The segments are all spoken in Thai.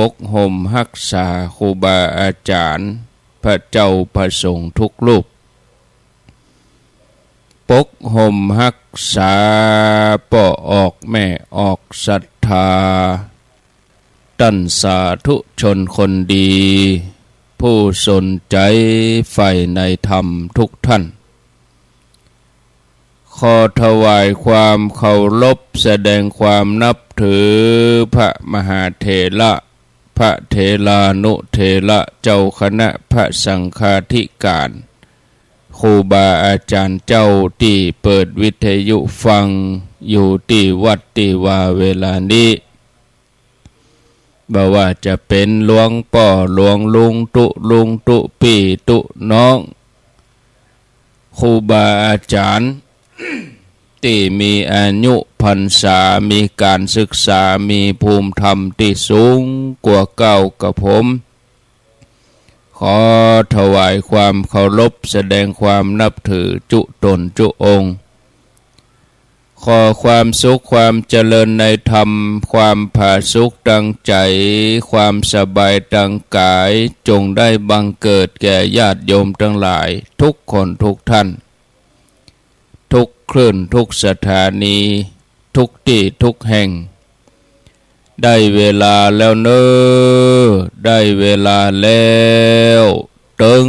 ปกห่มรักษาครูบาอาจารย์พระเจ้าพระสงฆ์ทุกรูปปกห่มรักษาป่อออกแม่ออกศรัทธาตั้นสาธุชนคนดีผู้สนใจใฝ่ในธรรมทุกท่านขอถวายความเคารพแสดงความนับถือพระมหาเถระพระเถรานุเถระเจ้าคณะพระสังฆาธิการครูบาอาจารย์เจ้าที่เปิดวิทยุฟังอยู่ที่วัดที่ว่าเวลานี้บ่ว่าจะเป็นหลวงป่อหลวงลุงตุปีตุน้องครูบาอาจารย์ที่มีอายุพรรษามีการศึกษามีภูมิธรรมที่สูงกว่าเก่ากับผมขอถวายความเคารพแสดงความนับถือจุตนจุองค์ขอความสุขความเจริญในธรรมความผาสุกดังใจความสบายดังกายจงได้บังเกิดแก่ญาติโยมทั้งหลายทุกคนทุกท่านทุกคลื่นทุกสถานีทุกที่ทุกแห่งได้เวลาแล้วเนอได้เวลาแล้วถึง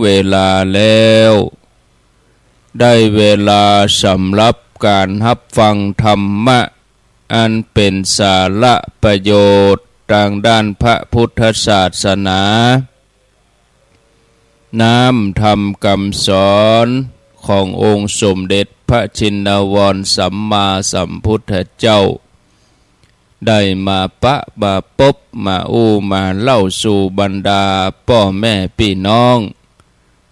เวลาแล้วได้เวลาสำหรับการรับฟังธรรมะอันเป็นสาระประโยชน์ทางด้านพระพุทธศาสนาน้อมธรรมคำสอนขององค์สมเด็จพระชินวรสัมมาสัมพุทธเจ้าได้มามาพบมามาเล่าสู่บรรดาพ่อแม่พี่น้อง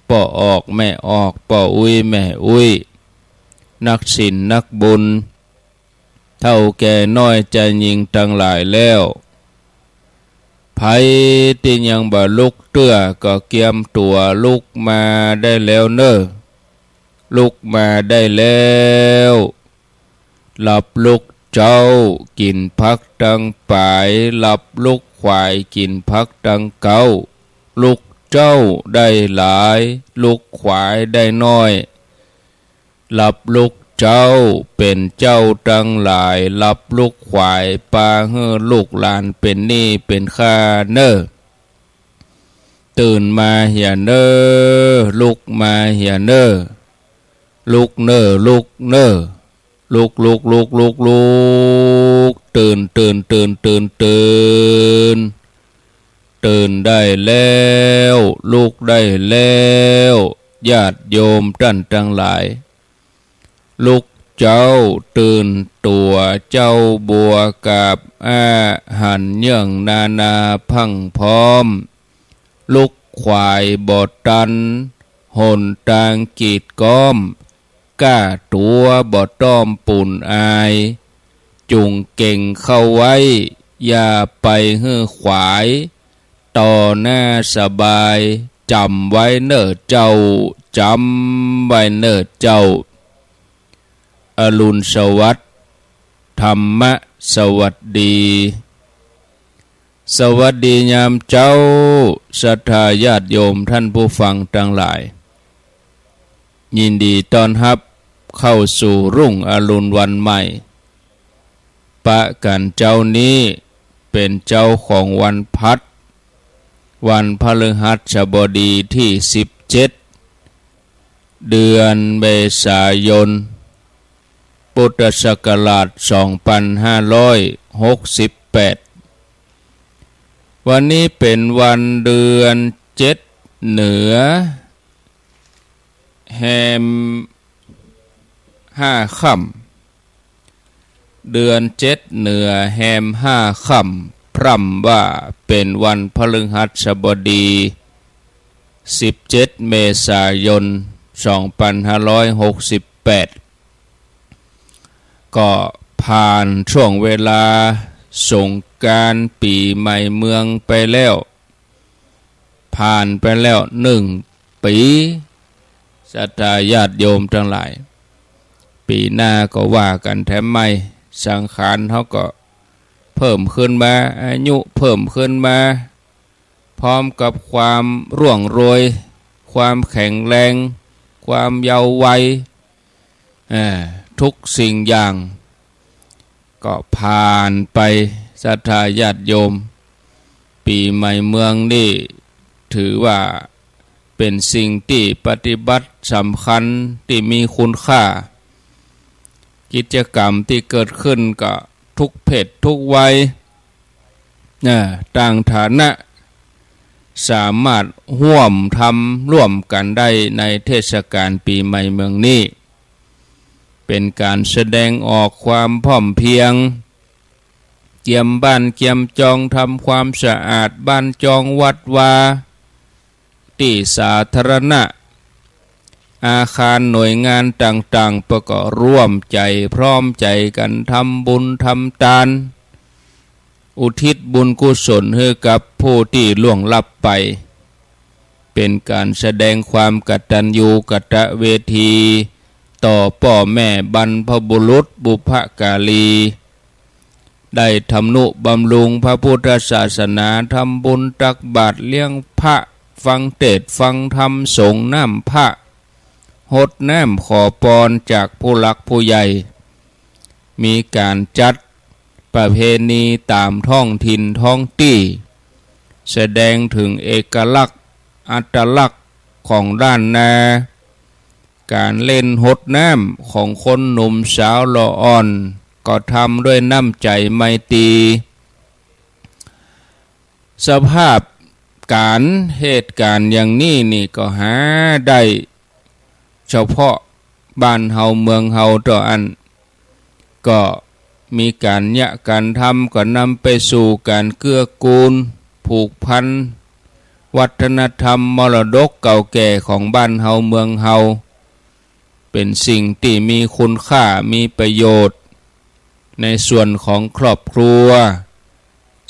พ่อออกแม่ออกพ่ออุ้ยแม่อุ้ยนักศีลนักบุญเท่าแก่น้อยใจยิงทั้งหลายแล้วไผที่ยังบ่ลุกเตื้อก็เกียมตัวลุกมาได้แล้วเนอลุกมาได้แล้วหลับลุกเจ้ากินพักดังปลายหลับลุกควายกินพักดังเก่าลุกเจ้าได้หลายลุกควายได้น้อยหลับลุกเจ้าเป็นเจ้าดังหลายหลับลุกควายปาเฮือลูกหลานเป็นหนี้เป็นค่าเนอตื่นมาเหียเนอลุกมาเหียเนอลุกเนอลุกเนอลุกตื่นได้แล้วลุกได้แล้วญาติโยมท่านทั้งหลายลุกเจ้าตื่นตัวเจ้าบัวกับอาหันเยื่องนาพังพร้อมลุกควายบอดตันหนตางกีดก้อมก้าตัวบ่ต้อมปุ่นอายจุงเก่งเข้าไว้อย่าไปฮื้อขวายต่อหน้าสบายจำไว้เน้อเจ้าจำไว้เน้อเจ้าอรุณสวัสดิ์ธรรมะสวัสดีสวัสดียามเจ้าศรัทธาญาติโยมท่านผู้ฟังทั้งหลายยินดีต้อนรับเข้าสู่รุ่งอรุณวันใหม่ปะกันเจ้านี้เป็นเจ้าของวันพัดวันพฤหัสบดีที่17เดือนเมษายนพุทธศักราช2568วันนี้เป็นวันเดือน7เหนือแฮม5 ค่ำเดือน7เหนือแฮม5 ค่ำพร่ำว่าเป็นวันพฤหัสบดี17เมษายน2568ก็ผ่านช่วงเวลาสงกรานต์ปีใหม่เมืองไปแล้วผ่านไปแล้ว1 ปีศรัทธาญาติโยมทั้งหลายปีหน้าก็ว่ากันแถมไม่สังขารเขาก็ เพิ่มขึ้นมาอายุเพิ่มขึ้นมาพร้อมกับความร่วงโรยความแข็งแรงความเยาว์วัยทุกสิ่งอย่างก็ผ่านไปศรัทธาญาติโยมปีใหม่เมืองนี่ถือว่าเป็นสิ่งที่ปฏิบัติสำคัญที่มีคุณค่ากิจกรรมที่เกิดขึ้นก็ทุกเพศทุกวัยต่างฐานะสามารถร่วมทำร่วมกันได้ในเทศกาลปีใหม่เมืองนี้เป็นการแสดงออกความพร้อมเพรียงเกี่ยมบ้านเกี่ยมจองทำความสะอาดบ้านจองวัดวาที่สาธารณะอาคารหน่วยงานต่างๆประกอบร่วมใจพร้อมใจกันทำบุญทำทานอุทิศบุญกุศลให้กับผู้ที่ล่วงลับไปเป็นการแสดงความกตัญญูกตเวทีต่อพ่อแม่บรรพบุรุษบุพการีได้ทำนุบำรุงพระพุทธศาสนาทำบุญตักบาตรเลี้ยงพระฟังเทศน์ฟังธรรมสงฆ์น้ำพระหดน้ำขอพรจากผู้หลักผู้ใหญ่มีการจัดประเพณีตามท้องถิ่นท้องที่แสดงถึงเอกลักษณ์อัตลักษณ์ของด้านนาการเล่นหดน้ำของคนหนุ่มสาวละอ่อนก็ทำด้วยน้ำใจไมตรีสภาพการเหตุการณ์อย่างนี้นี่ก็หาได้เฉพาะบ้านเฮาเมืองเฮาต่ออันก็มีการยะการทำก็นำไปสู่การเกื้อกูลผูกพันวัฒนธรรมมรดกเก่าแก่ของบ้านเฮาเมืองเฮาเป็นสิ่งที่มีคุณค่ามีประโยชน์ในส่วนของครอบครัว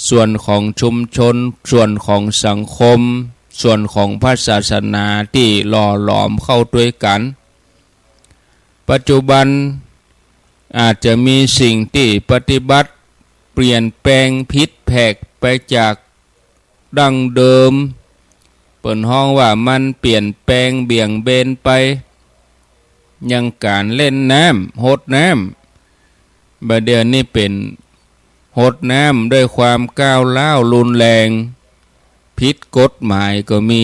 ส่วนของชุมชนส่วนของสังคมส่วนของพระศาสนาที่หล่อหลอมเข้าด้วยกันปัจจุบันอาจจะมีสิ่งที่ปฏิบัติเปลี่ยนแปลงผิดแผกไปจากดั้งเดิมเปิ่นห้องว่ามันเปลี่ยนแปลงเบี่ยงเบนไปยังการเล่นน้ำหดน้ำบัดเดี๋ยวนี้เป็นหดน้ำด้วยความก้าวร้าวรุนแรงผิดกฎหมายก็มี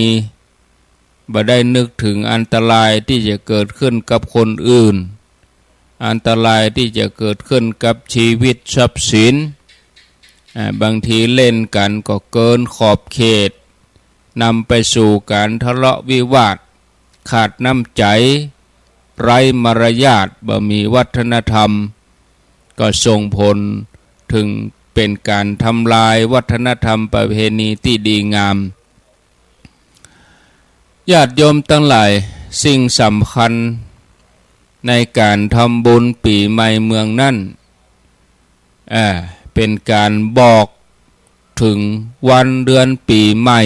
บ่ได้นึกถึงอันตรายที่จะเกิดขึ้นกับคนอื่นอันตรายที่จะเกิดขึ้นกับชีวิตทรัพย์สินบางทีเล่นกันก็เกินขอบเขตนำไปสู่การทะเลาะวิวาทขาดน้ำใจไร้มารยาทบ่มีวัฒนธรรมก็ส่งผลถึงเป็นการทำลายวัฒนธรรมประเพณีที่ดีงามญาติโยมทั้งหลายสิ่งสำคัญในการทำบุญปีใหม่เมืองนั่นเป็นการบอกถึงวันเดือนปีใหม่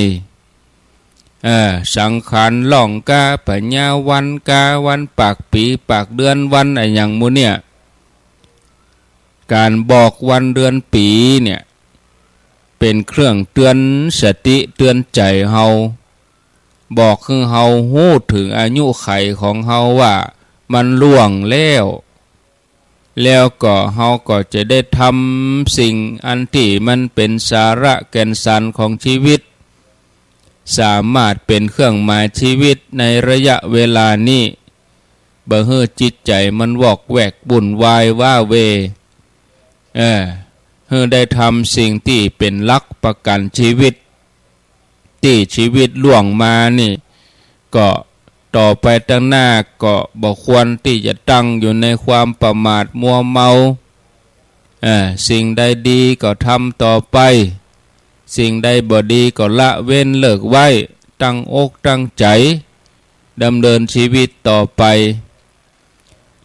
สังขารล่องกาปัญญาวันกาวันปากปีปากเดือนวันอะไรอย่างมูเนี่ยการบอกวันเดือนปีเนี่ยเป็นเครื่องเตือนสติเตือนใจเฮาบอกคือเฮาฮู้ถึงอายุไขของเฮาว่ามันล่วงแล้วก็เฮาก็จะได้ทำสิ่งอันที่มันเป็นสาระแก่นสารของชีวิตสามารถเป็นเครื่องหมายชีวิตในระยะเวลานี้บ่ให้จิตใจมันวอกแวกบุ่นวายว้าเวให้ได้ทำสิ่งที่เป็นหลักประกันชีวิตที่ชีวิตล่วงมานี่ก็ต่อไปตั้งหน้าก็บ่ควรที่จะตั้งอยู่ในความประมาทมัวเมาสิ่งใดดีก็ทำต่อไปสิ่งใดบ่ดีก็ละเว้นเลิกไว้ตั้งอกตั้งใจดำเนินชีวิตต่อไป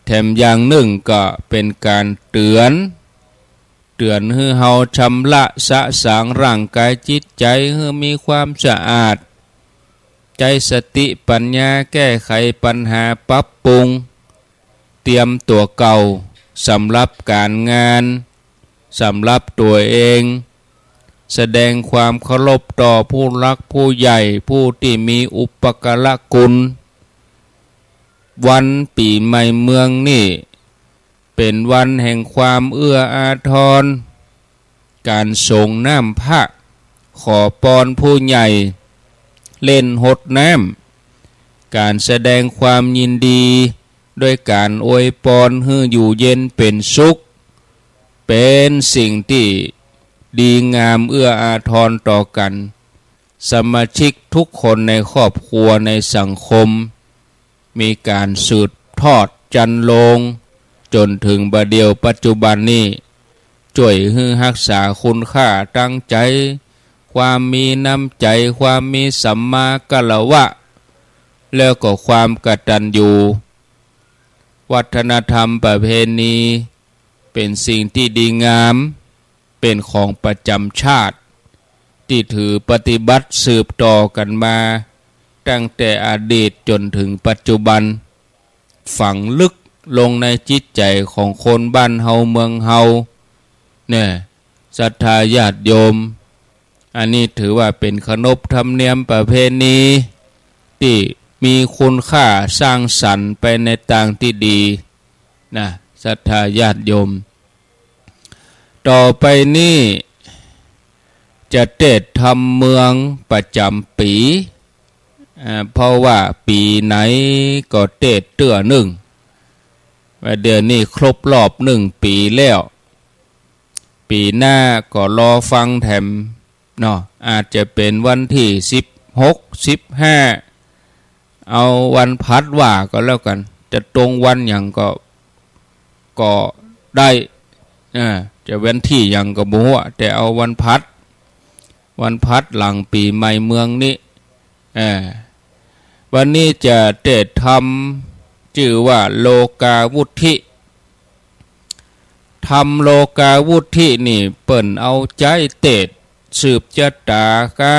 แถมอย่างหนึ่งก็เป็นการเตือนให้เฮาชำระสะสางร่างกายจิตใจให้มีความสะอาดใจสติปัญญาแก้ไขปัญหาปรับปรุงเตรียมตัวเก่าสำหรับการงาน สำหรับตัวเองแสดงความเคารพต่อผู้รักผู้ใหญ่ผู้ที่มีอุปการะคุณวันปีใหม่เมืองนี่เป็นวันแห่งความเอื้ออาทรการส่งน้ำพระขอปอนผู้ใหญ่เล่นหดน้ำการแสดงความยินดีด้วยการอวยพรให้อยู่เย็นเป็นสุขเป็นสิ่งที่ดีงามเอื้ออาทรต่อกันสมาชิกทุกคนในครอบครัวในสังคมมีการสืบทอดจันลงจนถึงบัดเดียวปัจจุบันนี้ช่วยให้รักษาคุณค่าตั้งใจความมีน้ำใจความมีสัมมากัลวะแล้วก็ความกตัญญูวัฒนธรรมประเพณีเป็นสิ่งที่ดีงามเป็นของประจำชาติที่ถือปฏิบัติสืบต่อกันมาตั้งแต่อดีตจนถึงปัจจุบันฝังลึกลงในจิตใจของคนบ้านเฮาเมืองเฮาเนี่ยศรัทธาญาติโยมอันนี้ถือว่าเป็นขนบธรรมเนียมประเพณีที่มีคุณค่าสร้างสรรค์ไปในทางที่ดีนะศรัทธาญาติโยมต่อไปนี้จะเทศทำเมืองประจำปีเพราะว่าปีไหนก็เทศเตื้อหนึ่งเดือนนี้ครบรอบ1 ปีแล้วปีหน้าก็รอฟังแถมเนาะอาจจะเป็นวันที่16 15เอาวันพัดว่าก็แล้วกันจะตรงวันอย่างก็ได้จะเว้นที่อย่างก็บ่ฮู้แต่เอาวันพัดหลังปีใหม่เมืองนี้วันนี้จะเทศธรรมชื่อว่าโลกาวุฒิธรรมโลกาวุฒินี่เปิ่นเอาใจเทศสืบชะตากา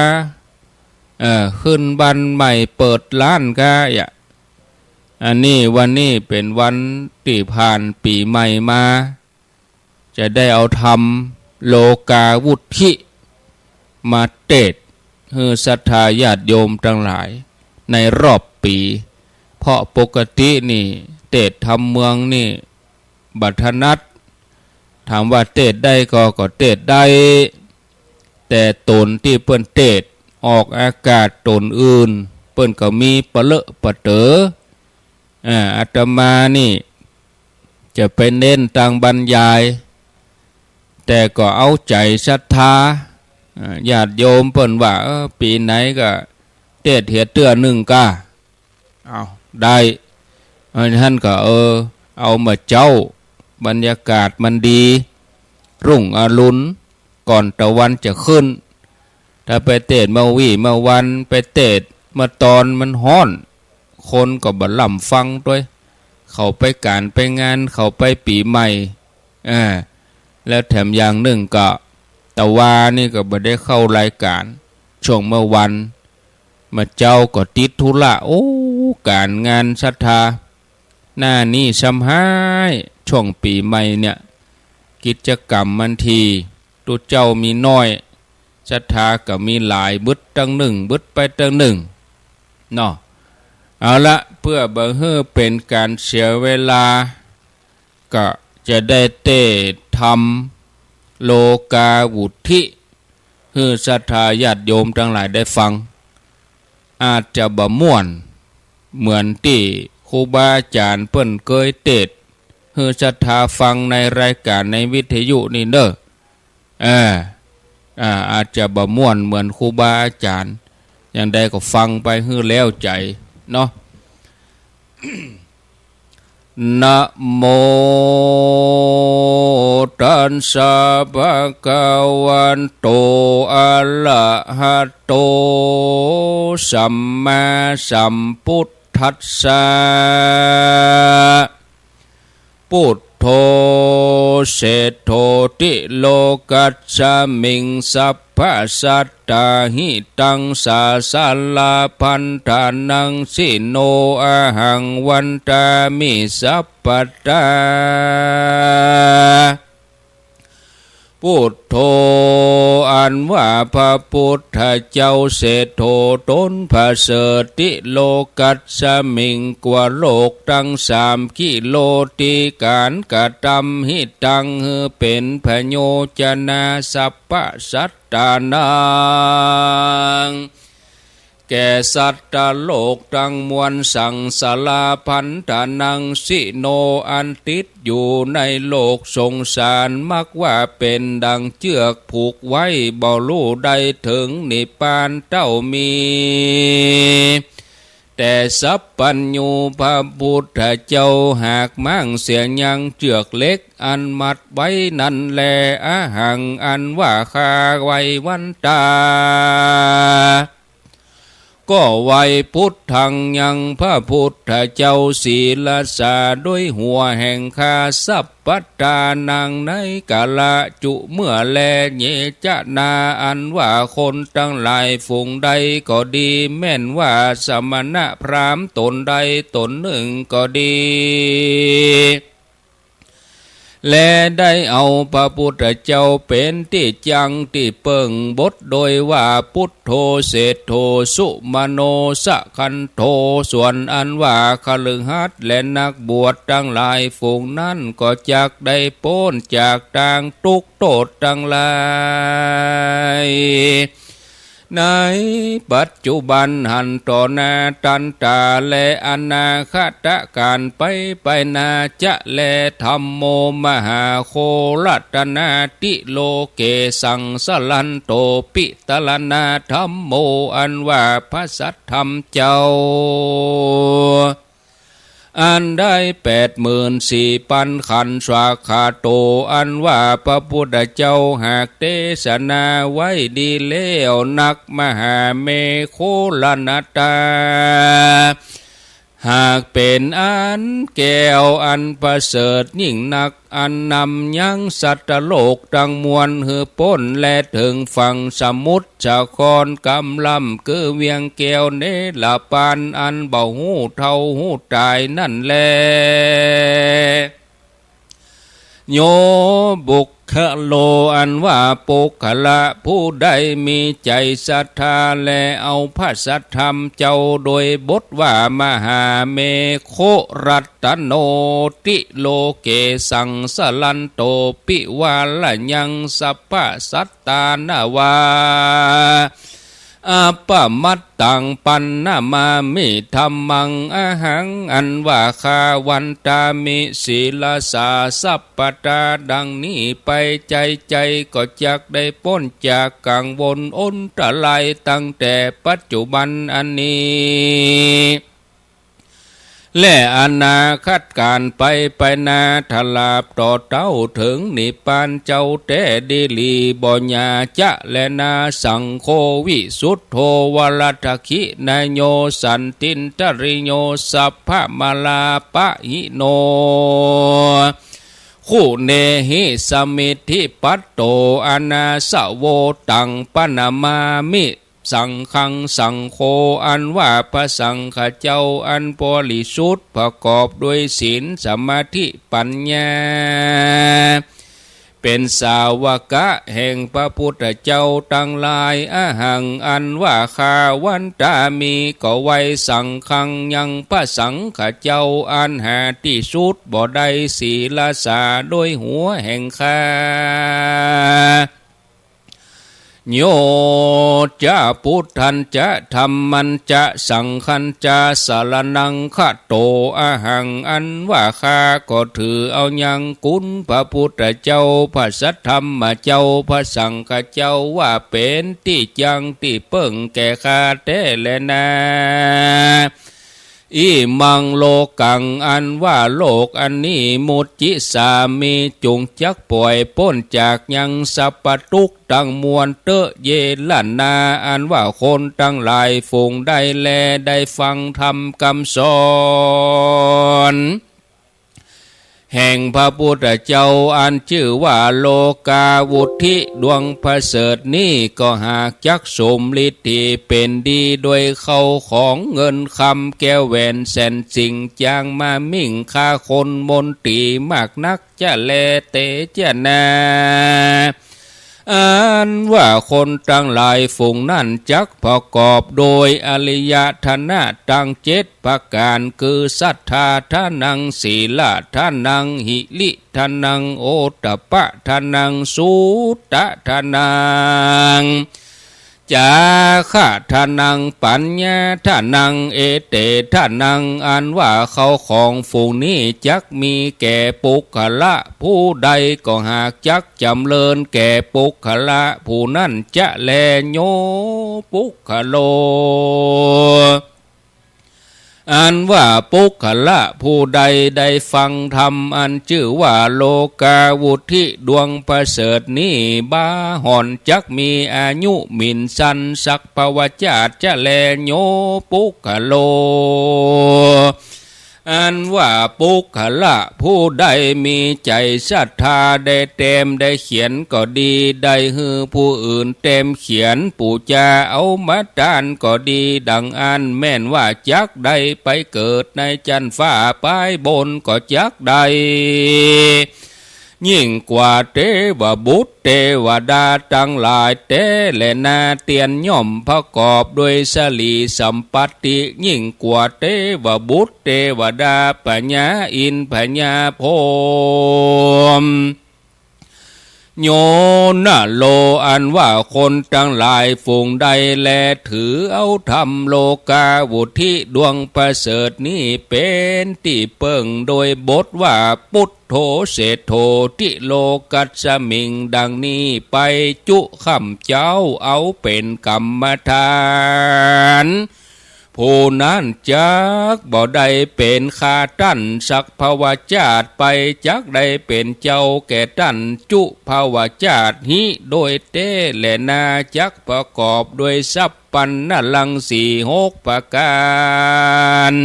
ขึ้นบันใหม่เปิดร้านกาอันนี้วันนี้เป็นวันที่ผ่านปีใหม่มาจะได้เอาธรรมโลกาวุฒิมาเทศให้ศรัทธาญาติโยมทั้งหลายในรอบปีเพราะปกตินี่เทศธรรมเมืองนี่บัทนัดถามว่าเทศได้ก็เทศได้แต่ตนที่เปิ้นเทศออกอากาศตนอื่นเปิ้นก็มีปะเลอะปะเต๋ออาตมานี่จะไปเน้นทางบรรยายแต่ก็เอาใจศรัทธาญาติโยมเปิ้นว่าปีไหนก็เทศเฮ็ดเตื้อหนึ่งกะเอาได้ท่านก็เอามาเจ้าบรรยากาศมันดีรุ่งอรุณก่อนตะวันจะขึ้นถ้าไปเทศมาวันไปเทศมาตอนมันฮ้อนคนก็บ่ล่ำฟังด้วยเขาไปการไปงานเขาไปปีใหม่แล้วแถมอย่างหนึ่งก็ตะวานี่ก็บ่ได้เข้ารายการช่วงเมื่อวันมาเจ้าก็ติดธุระการงานศรัทธาหน้านี่ซ้ำหายช่วงปีใหม่เนี่ยกิจกรรมมันทีตัวเจ้ามีน้อยศรัทธาก็มีหลายบึดตั้งหนึ่งบึดไปตั้งหนึ่งเนาะเอาละเพื่อบ่ให้เป็นการเสียเวลาก็จะได้เทศธรรมโลกาวุฒิให้ศรัทธาญาติโยมทั้งหลายได้ฟังอาจจะบ่ม่วนเหมือนที่ครูบาอาจารย์เปิ้นเคยเทศให้ศรัทธาฟังในรายการในวิทยุนี่เด้ออาจจะบ่ม่วนเหมือนครูบาอาจารย์อย่างใดก็ฟังไปให้แล้วใจเนาะ นะโมตัสสะภะคะวันโตอะระหะโตสัมมาสัมพุทธัสสะพุทโธเศโธติโลกัสสมิงสัพพะสัตตาหิตังสาสาลาพันธานังสิโนอะหังวันตามิสัพพตา พุทโธอันว่าพระพุทธเจ้าเศรษโธตนพระเสติโลกัสสมิงกว่าโลกตั้ง3 กิโลติการกะทำหิตังหือเป็นพโยจนะสัพพสัตตานังแก่สัตตโลกตั้งมวลสังสารพันธานังสิโนอันติดอยู่ในโลกสงสารมักว่าเป็นดังเชือกผูกไว้บ่รู้ใดถึงนิพพานเต้ามีแต่สัพพัญญูพระพุทธเจ้าหากมั่งเสียยังเชือกเล็กอันมัดไว้นั่นแลอาหังอันว่าคาไว้วันตาก็ไว้พุทธังยังพระพุทธเจ้าศีลสาด้วยหัวแห่งคาสัพพตานังในกาละจุเมื่อแลเยจะนาอันว่าคนทั้งหลายฝูงใดก็ดีแม่นว่าสมณะพราหมณ์ตนใดตนหนึ่งก็ดีและได้เอาพระพุทธเจ้าเป็นที่จังที่เปิงบทโดยว่าพุทโธเศรษโธสุมโนสะคันโธส่วนอันว่าคฤหัสถ์และนักบวชทั้งหลายฝูงนั้นก็จักได้พ้นจากทางทุกข์โทษทั้งหลายในปัจจุบันหันต่อหน้าตันตาและอนาคตการไปนาจะแลธรรมโมมหาโครัตนาติโลเกสังสลันโตปิตลนาธรรมโมอันว่าพระสัทธรรมเจ้าอันได้84,000 ขันธ์สวาขาโตอันว่าพระพุทธเจ้าหากเทศนาไว้ดีแล้วนักมหาเมโคลนาตาหากเป็นอันแก้วอันประเสริฐยิ่งนักอันนำยังสัตว์โลกทั้งมวลหือพ้นและถึงฝั่งสมุทรสาครกำลำคือเวียงแก้วเนลปานอันเบาหูเท่าหูตายนั่นแลโยบุคคโลอันว่าปุคละผู้ใดมีใจศรัทธาและเอาพระสัทธรรมเจ้าโดยบทว่ามหาเมโครัตโนติโลเกสังสลันโตปิวาลยังสัพพสัตตานาวาอาปะมัตตังปันนามามิธรรมังอาหังอันว่าคาวันตามิศีลสาสัพปตาดังนี้ไปใจก็จักได้พ้นจากกังวลอนตรายตั้งแต่ปัจจุบันอันนี้และอนาคตการไปนาทลาบต่อเต้าถึงนิพพานเจ้าแต่ดิลีบญญาจะและนาสังโฆวิสุทโธวรัตถินายโยสันตินตริโยสัพพะมาลาปะหิโนคู่เนหิสมิทธิปัตโตอนาสโวตังปนามามิสังฆังสังโฆอันว่าพระสังฆเจ้าอันบริสุทธิ์ประกอบด้วยศีลสมาธิปัญญาเป็นสาวกะแห่งพระพุทธเจ้าทั้งหลายอาหังอันว่าคาวันตามีก็ไว้สังฆังยังพระสังฆเจ้าอันหาที่สุดบ่ได้ศีลสาโดยหัวแห่งคาโยจะพุทธันจะธรรมันจะสังฆันจะสารนังขะโตอาหังอันว่าข้าก็ถือเอายังคุณพระพุทธเจ้าพระสัทธรรมเจ้าพระสังฆเจ้าว่าเป็นที่จังที่เปิ่งแก่ข้าแต่แลนาอิมังโลกังอันว่าโลกอันนี้มุจจิสามีจุงจักปล่อยพ้นจากยังสัพพทุกข์ตั้งมวลเตอเยลันนาอันว่าคนตั้งหลายฝูงได้แลได้ฟังธรรมคำสอนแห่งพระพุทธเจ้าอันชื่อว่าโลกาวุธิดวงประเสริฐนี้ก็หากจักสมฤทธิ์เป็นดีโดยเข้าของเงินคำแก้วแหวนแสนสิ่งจางมามิ่งค่าคนมนตรีมากนักจะแลเตจะนา อันว่าคนทั้งหลายฝูงนั่นจักประกอบโดยอริยธรรมตั้ง7ประการคือศรัทธาทานังศีลทานังหิริทานังโอตตปปทานังสุตตะทานังจาคะทานังปัญญาทานังเอเตทานังอันว่าเขาของฝูงนี้จักมีแก่ปุคละผู้ใดก็หากจักจำเริญแก่ปุคละผู้นั้นจะแลโยปุคโลอันว่าปุคละผู้ใดได้ฟังธรรมอันชื่อว่าโลกาวุธิดวงประเสริฐนี้บาหอนจักมีอายุมินสันสักภวจาจะแลโยปุคโลอันว่าปุคละผู้ใดมีใจศรัทธาได้เต็มได้เขียนก็ดีได้ฮือผู้อื่นเต็มเขียนปูจาเอามาทานก็ดีดังอันแม่นว่าจักได้ไปเกิดในจันฟ้าไปบนก็จักได้ยิ่งกว่าเทวบุตรเทวดาทั้งหลายเตและนาเตียนย่อมประกอบด้วยสลีสัมปัตติยิ่งกว่าเทวบุตรเทวดาปัญญาอินปัญญาพรหมโยนะโลอันว่าคนทั้งหลายฝูงใดแลถือเอาธรรมโลกาวุธิดวงประเสริฐนี้เป็นที่เปิงโดยบทว่าปุตโธเศโธทิโลกัสสมิงดังนี้ไปจุข้ำเจ้าเอาเป็นกรรมฐานผู้นั้นจักบ่ได้เป็นข้าตั้นสักภวจาตไปจักได้เป็นเจ้าแก่ตั้นจุภวจาตหิโดยเตและนาจักประกอบด้วยสัพปันนลัง4-6ประการ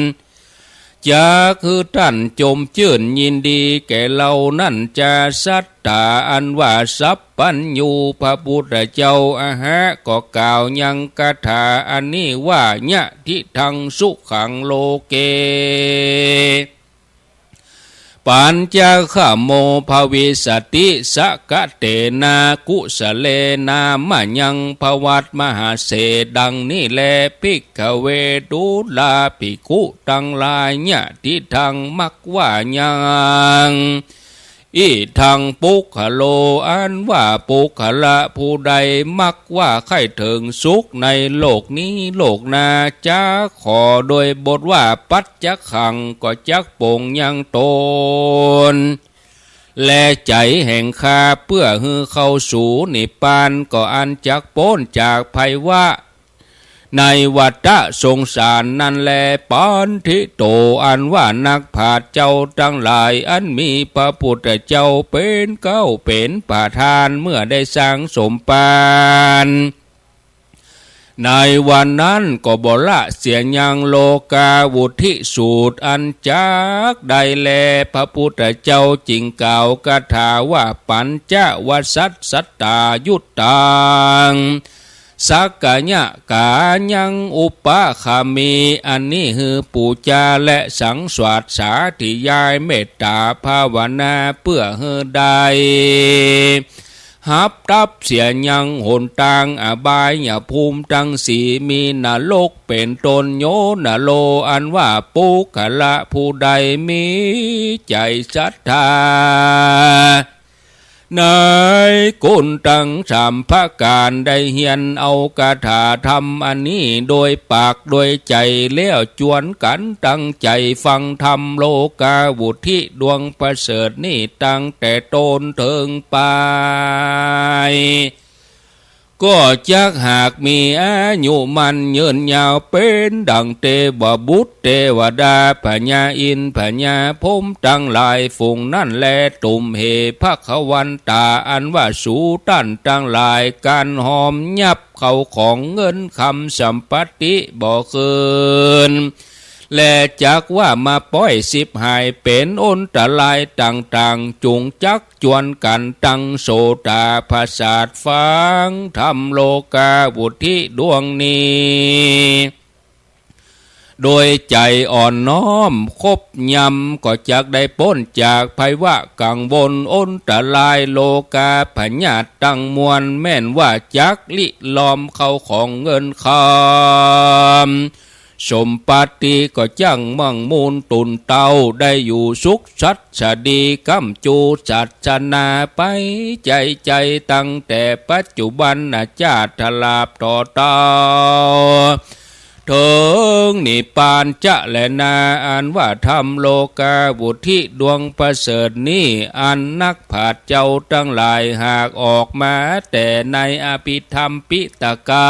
จะคือท่านจมชื่นยินดีแก่เรานั่นจะสัตตาอันว่าสัพปัญญูพระพุทธเจ้าอาหะก็กล่าวยังคาถาอันนี้ว่ายะทิทังสุขังโลเกปัญจขโมภวิสติสกะเตนากุสเลนามายังภวัตมหาเสดังนี้แลภิกขเวดุลาภิกขุตังลายญาติทังมักว่ายังอีทังปุคโลอันว่าปุคละผู้ใดมักว่าใครถึงสุขในโลกนี้โลกหน้าจะขอโดยบทว่าปัจจขังก็จักปงยังตนและใจแห่งข้าเพื่อฮือเข้าสู่นิพพานก็อันจักพ้นจากภัยว่าในวัฏสงสารนั่นแลปันทิโตอันว่านักผาดเจ้าทั้งหลายอันมีพระพุทธเจ้าเป็นเก้าเป็นประธานเมื่อได้สร้างสมปานในวันนั้นก็บ่ละเสียยังโลกาวุธิสูตรอันจักได้แลพระพุทธเจ้าจริงกล่าวคาถาว่าปัญจวัสสัตตายุตตังสักกะญะกายังอุปะคามีอันนี้คือปูจาและสังสวาสสาธิยายเมตตาภาวนาเพื่อเฮือได้หับทับเสียยังหนทางอบายอย่าภูมิตั้งสีมีนรกเป็นตนโยนโลอันว่าปุคละผู้ใดมีใจศรัทธานายกุณตั้งสามพระการได้เฮียนเอาคาถาธรรมอันนี้โดยปากโดยใจแล้วจวนกันตั้งใจฟังธรรมโลกาวุธิดวงประเสริฐนี่ตั้งแต่ต้นถึงปลายก็จักหากมีอายุมันยืนยาวเป็นดังเทวบุตรเทวดาพญาอินพญาพรหมทั้งหลายฝูงนั่นแลตุ่มเหภควันตาอันว่าสูตันทั้งหลายการหอมยับเขาของเงินคำสัมปติบ่คืนและจักว่ามาป้อยสิบหายเป็นอนตรายต่างๆจุงจักจวนกันตั้งโสตาภาษาทฟังธรรมโลกาวุธิดวงนี้ โดยใจอ่อนน้อมคบยำก็จักได้พ้นจากภัยวะกังวลอ้นตรายโลกาพญาตตั้งมวลแม่นว่าจักลิลอมเข้าของเงินคำสมปาติก็จังมั่งมูลตุนเตาได้อยู่สุขชัดชดีกำจูจัดชนาไปใจตั้งแต่ปัจจุบันอาจาตลาบต่อเตาถึงนิพพานจะและนาอันว่าธรรมโลกาบุธิดวงประเสริฐนี้อันนักผาดเจ้าทั้งหลายหากออกมาแต่ในอภิธรรมปิตกา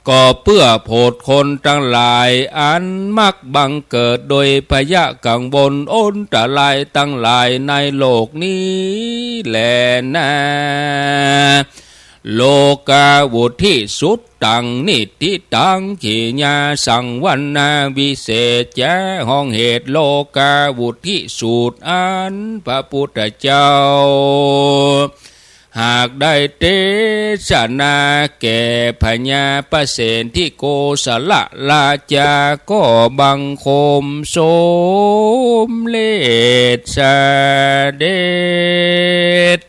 ก็เพื่อโพดคนทั้งหลายอันมักบังเกิดโดยพยะกังวลอ้นตรายทั้งหลายในโลกนี้แลนะโลกาวุธิสุดตังนิติตังขีญาสังวันนาวิเศษแจห้องเหตุโลกาวุธิสูตรอันพระพุทธเจ้าหากได้เตชะนาแก่พญาประเสนที่โกศลราจาก็บังคมสมเลศเดช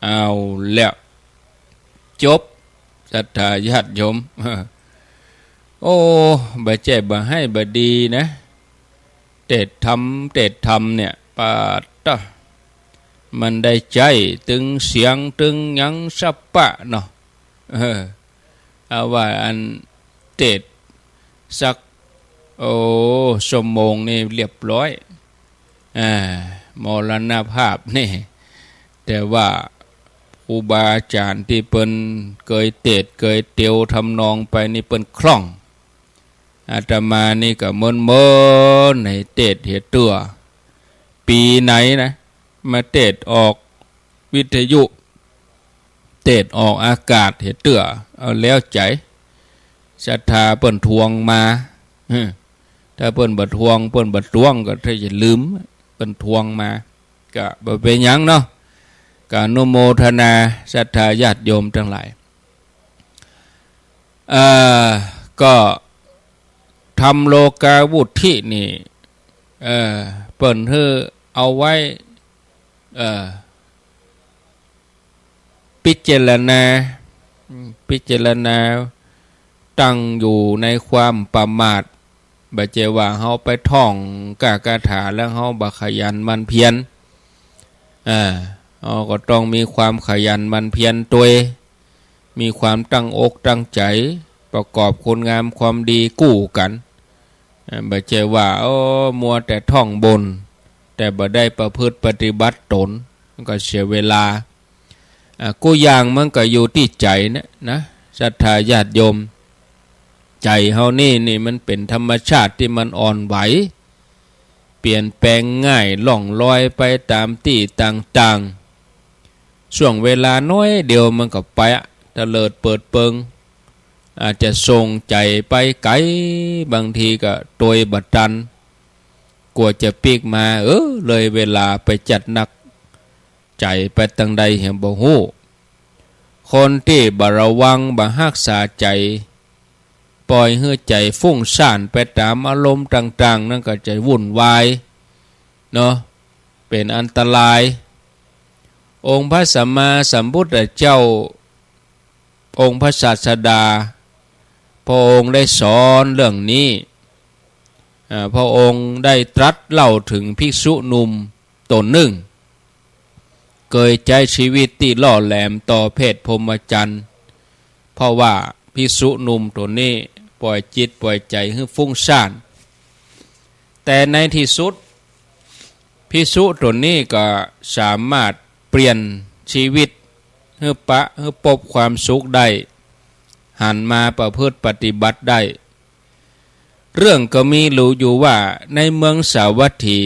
เอาแล้วจบศรัทธาญาติโยมโอ้บาเจ็บบาให้บาดีนะเตดทำเนี่ยปาตะมันได้ใจตึงเสียงตึงยังสัปปะเนาะเอาว่าอันเตดสักโอ้สมมงนี่เรียบร้อยมรณภาพนี่แต่ว่าครูบาอาจารย์ที่เปิ้นเคยเตดเคยเตียวทำนองไปนี่เปิ้นคล่องอาตมานี่ก็เมินในเตดเหตุตัวปีไหนนะมาเตดออกวิทยุเตดออกอากาศเหตุตัวเอาแล้วใจศรัทธาเปิ้นทวงมาถ้าเปิ้นบ่ทวงเปิ้นบ่ตวงก็ถ้าจะลืมเปิ้นทวงมาก็บ่เป็นหยังเนาะการอนุโมทนาศรัทธาญาติโยมทั้งหลายก็ทำโลกาวุธินี่เปิ่นเฮอเอาไว้พิจารณาตั้งอยู่ในความประมาทบ่เจว่าเฮาไปท่องกากาถาแล้วเฮาบ่ขยันมันเพียรก็ต้องมีความขยันมันเพียรตัวมีความตั้งอกตั้งใจประกอบคุณงามความดีกู้กันบ่ใช่ว่ามัวแต่ท่องบนแต่บ่ได้ประพฤติปฏิบัติตนก็เสียเวลากู้อย่างมันก็อยู่ที่ใจนะศรัทธาญาติโยมใจเฮานี่มันเป็นธรรมชาติที่มันอ่อนไหวเปลี่ยนแปลงง่ายล่องลอยไปตามที่ต่างๆช่วงเวลาน้อยเดียวมันก็ไปตะเลิดเปิดเปิงอาจจะส่งใจไปไกลบางทีก็โดยบัดตันกลัวจะปีกมาเลยเวลาไปจัดหนักใจไปตั้งใดเห็นบ่ฮู้คนที่บ่ระวังบ่รักษาใจปล่อยให้ใจฟุ้งซ่านไปตามอารมณ์ต่างๆนั่นก็จะวุ่นวายเนาะเป็นอันตรายองค์พระสัมมาสัมพุทธเจ้าองค์พระศาสดาพระองค์ได้สอนเรื่องนี้พระองค์ได้ตรัสเล่าถึงภิกษุหนุ่มตนหนึ่งเคยใช้ชีวิตที่ล่อแหลมต่อเพศพรหมจรรย์เพราะว่าภิกษุหนุ่มตัวนี้ปล่อยจิตปล่อยใจให้ฟุ้งซ่านแต่ในที่สุดภิกษุตัวนี้ก็สามารถเปลี่ยนชีวิตให้พบความสุขได้หันมาประพฤติปฏิบัติได้เรื่องก็มีรู้อยู่ว่าในเมืองสาวัตถี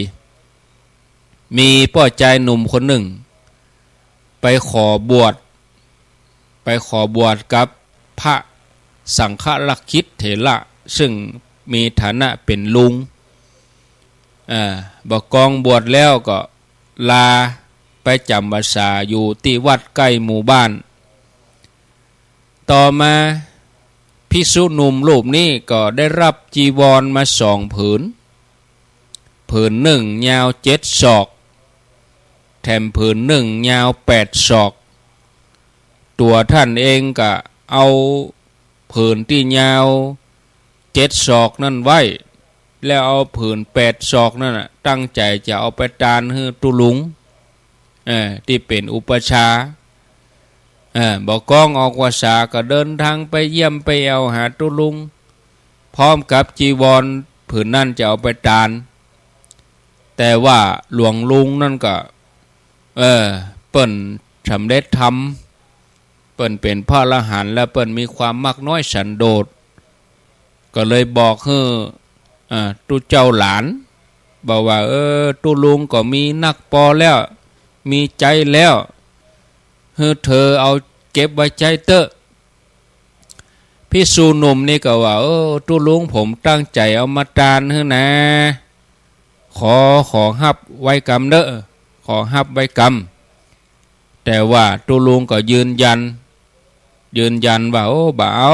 มีพ่อใจหนุ่มคนหนึ่งไปขอบวชกับพระสังฆลักขิตเถระซึ่งมีฐานะเป็นลุงบอกกองบวชแล้วก็ลาไปจำพรรษาอยู่ที่วัดใกล้หมู่บ้านต่อมาพ ภิกษุหนุ่มรูปนี้ก็ได้รับจีวรมา2 ผืนหนึ่งยาว7 ศอกแถมผืนหนึ่งยาว8 ศอกตัวท่านเองก็เอาผืนที่ยาว7 ศอกนั่นไว้แล้วเอาผืน8 ศอกนั่นตั้งใจจะเอาไปทานให้ตุลุงที่เป็นอุปชาบอกก้องออกวาสาก็เดินทางไปเยี่ยมไปเอาหาตุลุงพร้อมกับจีวรผืนนั่นจะเอาไปทานแต่ว่าหลวงลุงนั่นก็เปิ้นสำเร็จธรรมเปิ้นเป็นพระอรหันต์และเปิ้นมีความมักน้อยสันโดษก็เลยบอกให้ตุเจ้าหลานบอกว่าตุลุงก็มีนักปอแล้วมีใจแล้วให้เธอเอาเก็บไว้ใจเตอะภิกษุหนุ่มนี่ก็ว่าตุลุงผมตั้งใจเอามาทานให้นะขอฮับไว้กรรมเด้อขอฮับไว้กรรมแต่ว่าตุลุงก็ยืนยันว่าบ่เอา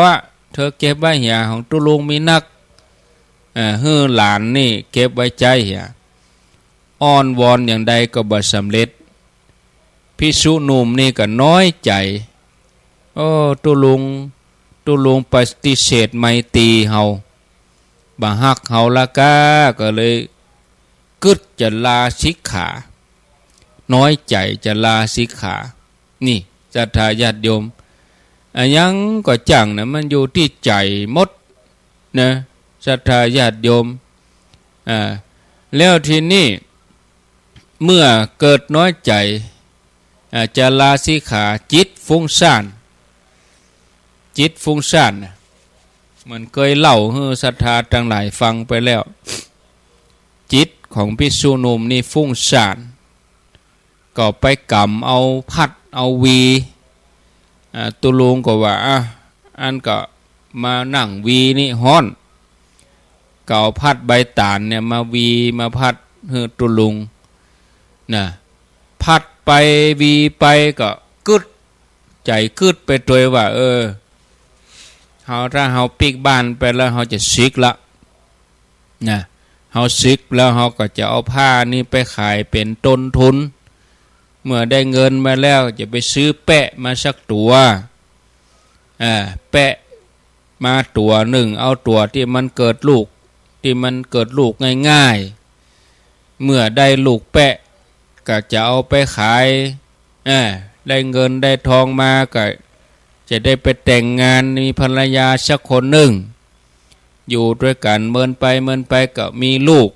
เธอเก็บไว้เหียของตุลุงมีนักให้หลานนี่เก็บไว้ใจเหียอ้อนวอนอย่างใดก็บ่สำเร็จภิกษุหนุ่มนี่ก็น้อยใจตุลุงปฏิเสธไมตรีเฮาบ่ฮักเฮาละกาก็เลยกึดจะลาสิกขาน้อยใจจะลาสิกขานี่ศรัทธาญาติโยมยังก็จังนะมันอยู่ที่ใจหมดนะศรัทธาญาติโยมแล้วทีนี้เมื่อเกิดน้อยใจจะลาสิกขาจิตฟุ้งซ่านมันเคยเล่าให้ศรัทธาทั้งหลายฟังไปแล้วจิตของภิกษุหนุ่มนี่ฟุ้งซ่านก็ไปกำเอาพัดเอาวีตุลุงก็ว่าอันก็มานั่งวีนี่ฮ้อนก็เอาพัดใบตาลเนี่ยมาวีมาพัดให้ตุลุงนะพัดไปวีไปก็กึดใจกึดไปตัวว่าถ้าเฮาปิกบ้านไปแล้วเฮาจะซิกละนะเฮาซิกแล้วเฮาก็จะเอาผ้านี่ไปขายเป็นต้นทุนเมื่อได้เงินมาแล้วจะไปซื้อแปะมาสักตัวแปะมาตัวหนึ่งเอาตัวที่มันเกิดลูกง่ายๆเมื่อได้ลูกแปะก็จะเอาไปขายได้เงินได้ทองมาก็จะได้ไปแต่งงานมีภรรยาสักคนหนึ่งอยู่ด้วยกันเมินไปก็มีลูก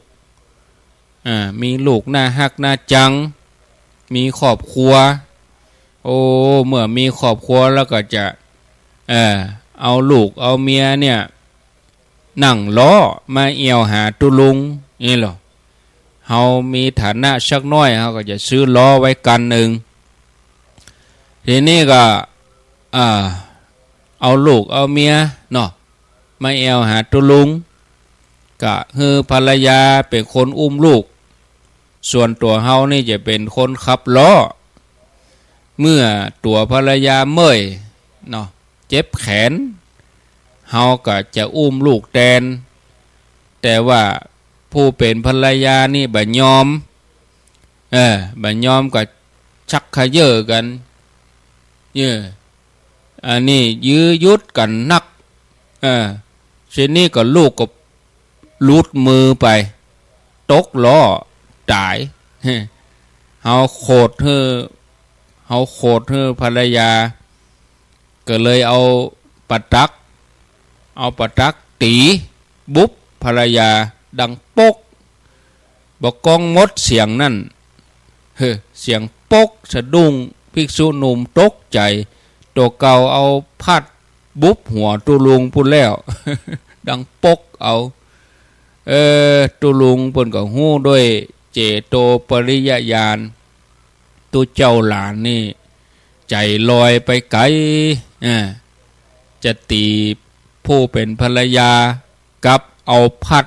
หน้าฮักหน้าจังมีครอบครัวเมื่อมีครอบครัวแล้วก็จะเอาลูกเอาเมียเนี่ยนั่งล้อมาเอี่ยวหาตุลุงนี่หรอเฮามีฐานะสักน้อยเฮาก็จะซื้อล้อไว้กันหนึ่งทีนี้ก็เอาลูกเอาเมียเนาะมาเอี่ยวหาตุลุงก็คือภรรยาเป็นคนอุ้มลูกส่วนตัวเฮานี่จะเป็นคนขับล้อเมื่อตัวภรรยาเมื่อยเนาะเจ็บแขนเฮาก็จะอุ้มลูกแทนแต่ว่าผู้เป็นภรรยานี่บ่ยอมก็ชักขยเยอะกันอันนี้ยื้อยุดกันนักเช่นนี้ก็ลูกก็ลุดมือไปตกล้อตายเฮาโคตรภรรยาก็เลยเอาปะตักตีบุ๊บภรรยาดังปกบอกกองงดเสียงนั่นเสียงปกสะดุ้งภิกษุหนุ่มตกใจตัวเก่าเอาพัดบุ๊บหัวตุลุงพูดแล้ว ดังปกเอาตุลุงเพิ่นก็ฮู้ด้วยเจโตปริยญาณตุเจ้าหลานนี่ใจลอยไปไกลจะตีผู้เป็นภรรยากับเอาพัด